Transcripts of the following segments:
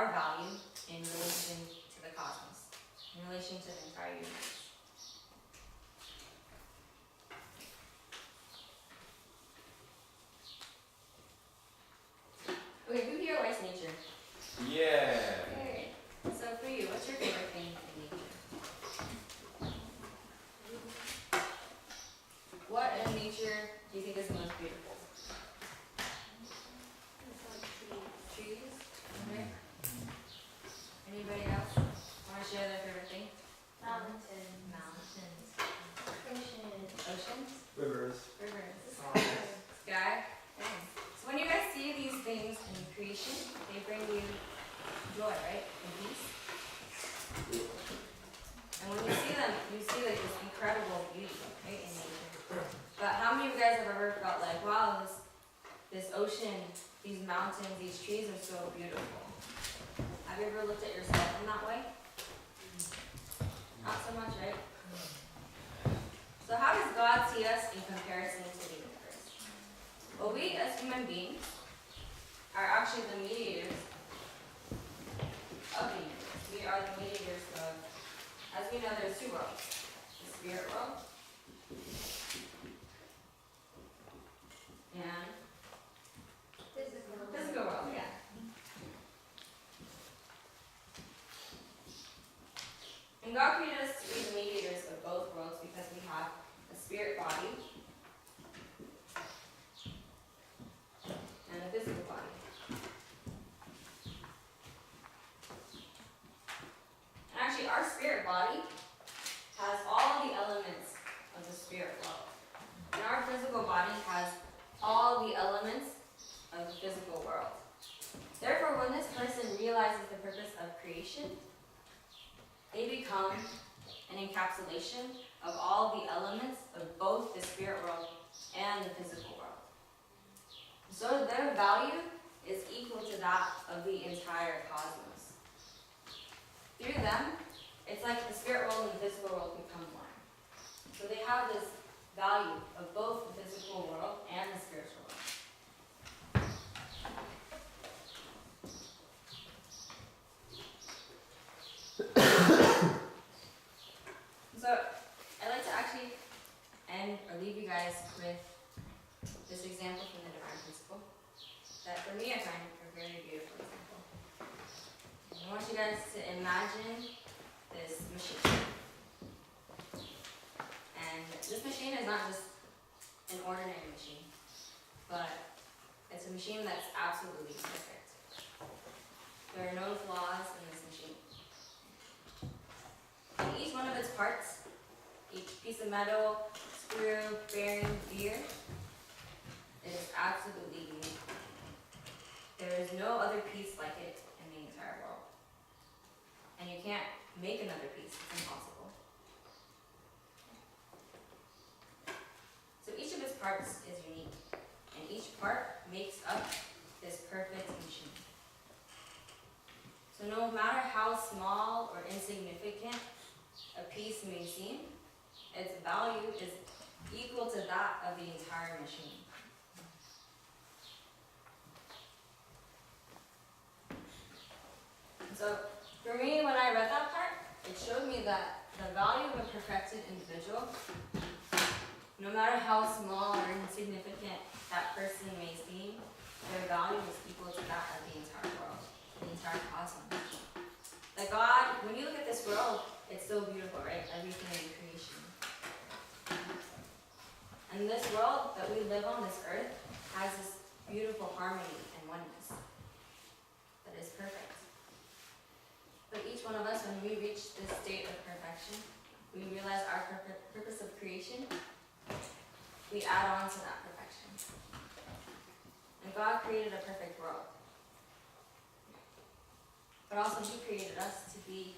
our value in relation to the cosmos, in relation to the entire universe. Okay, who here likes nature? Yeah. Okay. So for you, what's your favorite thing in nature? What in nature do you think is the most beautiful? Trees? Okay. Anybody else want to share their favorite thing? Mountains. Oceans? Rivers. Sky? Okay. So when you guys see these things in creation, they bring you joy, right? And peace. And when you see them, you see like this incredible beauty, right, in nature. But how many of you guys have ever felt like, wow, this ocean, these mountains, these trees are so beautiful? Have you ever looked at yourself in that way? Not so much, right? So how does God see us in comparison to the universe? Well, we as human beings are actually the mediators of the universe. We are the mediators of, as we know, there's two worlds. The spirit world and physical world, yeah. And God created us to be the mediators of both worlds because we have a spirit body and a physical body. And actually, our spirit body has all the elements of the spirit world. And our physical body has all the elements of the physical world. Therefore, when this person realizes the purpose of creation, they become an encapsulation of all the elements of both the spirit world and the physical world. So their value is equal to that of the entire cosmos. Through them, it's like the spirit world and the physical world become one. So they have this value of both the physical world and the spiritual world. So I'd like to actually end or leave you guys with this example from the divine principle that for me I find a very beautiful example. I want you guys to imagine this machine. And this machine is not just an ordinary machine, but it's a machine that's absolutely perfect. There are no flaws in this machine. And each one of its parts, each piece of metal, screw, bearing, gear, is absolutely unique. There is no other piece like it in the entire world. And you can't make another piece, it's impossible. So each of its parts is unique, and each part makes up this perfect machine. So no matter how small or insignificant a piece may seem, its value is equal to that of the entire machine. So for me, when I read that part, it showed me that the value of a perfected individual, no matter how small or insignificant that person may seem, their value is equal to that of the entire world, the entire cosmos. That God, when you look at this world, it's so beautiful, right? Everything in creation. And this world that we live on, this earth, has this beautiful harmony and oneness that is perfect. But each one of us, when we reach this state of perfection, we realize our purpose of creation, we add on to that perfection. And God created a perfect world. But also He created us to be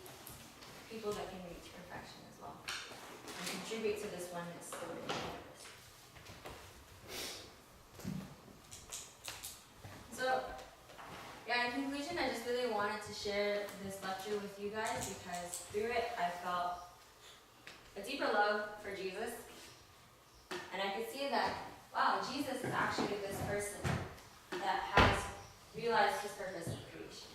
people that can reach perfection as well. And contribute to this oneness in the universe. So, yeah, in conclusion, I just really wanted to share this lecture with you guys because through it I felt a deeper love for Jesus. And I could see that, wow, Jesus is actually this person that has realized his purpose in creation.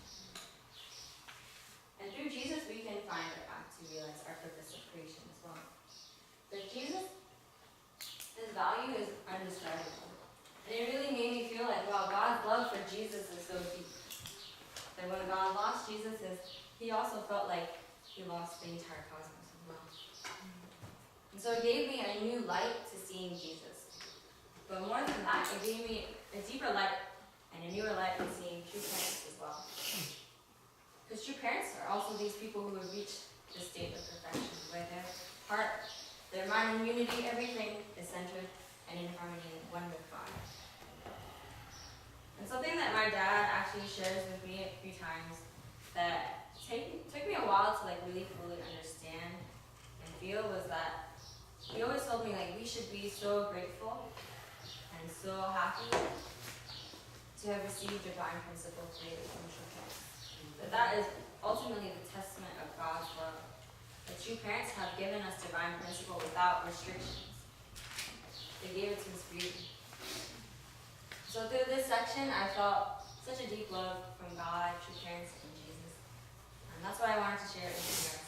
Jesus is so deep. That when God lost Jesus, he also felt like he lost the entire cosmos as well. And so it gave me a new light to seeing Jesus. But more than that, it gave me a deeper light and a newer light in seeing true parents as well. Because true parents are also these people who have reached the state of perfection, where their heart, their mind and unity, everything is centered and in harmony and one with God. And something that my dad actually shares with me a few times that took me a while to like really fully understand and feel was that he always told me like we should be so grateful and so happy to have received divine principle created from true parents. That is ultimately the testament of God's love. The true parents have given us divine principle without restrictions. They gave it to us freely. So through this section, I felt such a deep love from God, true parents, and Jesus. And that's what I wanted to share with you guys.